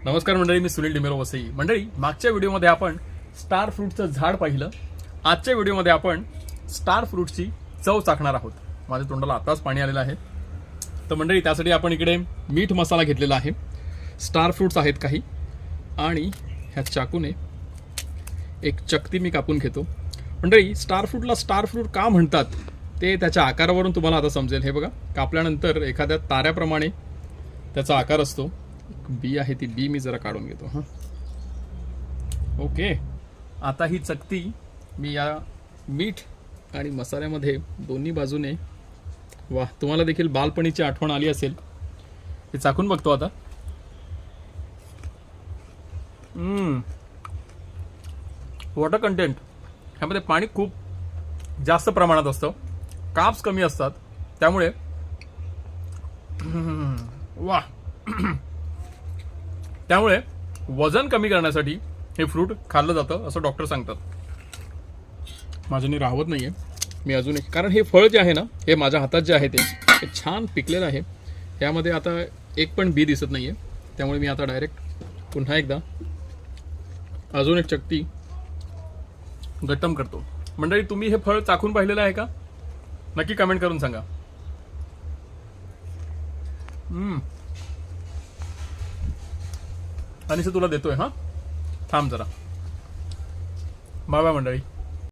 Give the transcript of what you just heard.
नमस्कार मंडळी, मी सुनील डिमेरो वसई. मंडळी, मागच्या व्हिडिओमध्ये आपण स्टार फ्रूटचं झाड पाहिलं. आजच्या व्हिडिओमध्ये आपण स्टार फ्रूटची चव चाखणार आहोत. माझ्या तोंडाला आताच पाणी आलेलं आहे. तर मंडळी, त्यासाठी आपण इकडे मीठ मसाला घेतलेला आहे, स्टार फ्रूट्स आहेत काही, आणि ह्या चाकूने एक चकती मी कापून घेतो. मंडळी, स्टार फ्रूटला स्टार फ्रूट का म्हणतात ते त्याच्या आकारावरून तुम्हाला आता समजेल. हे बघा, कापल्यानंतर एखाद्या ताऱ्याप्रमाणे त्याचा आकार असतो. बी आहे, ती बी मी जरा काढून घेतो. हां, ओके. आता ही चकती मी या मीठ आणि मसाल्यामध्ये दोन्ही बाजूने, वाह, तुम्हाला देखील बालपणीची आठवण आली असेल. हे चाखून बघतो आता. वॉटर कंटेंट ह्यामध्ये पाणी खूप जास्त प्रमाणात असतं, कार्ब्स कमी असतात, त्यामुळे वाह त्यामुळे वजन कमी करण्यासाठी हे फ्रूट खाल्लं जातं असं डॉक्टर सांगतात. माझ्याने राहवत नाहीये मी अजून एक, कारण हे फळ जे आहे ना, हे माझ्या हातात जे आहे ते छान पिकलेलं आहे. यामध्ये आता एक पण बी दिसत नाहीये, त्यामुळे मी आता डायरेक्ट पुन्हा एकदा अजून एक चकती गट्टम करतो. मंडळी, तुम्ही हे फळ चाखून पाहिलेलं आहे का? नक्की कमेंट करून सांगा. अनिशा, तुला देतोय. हां, थांब जरा. बाय बाय मंडळी.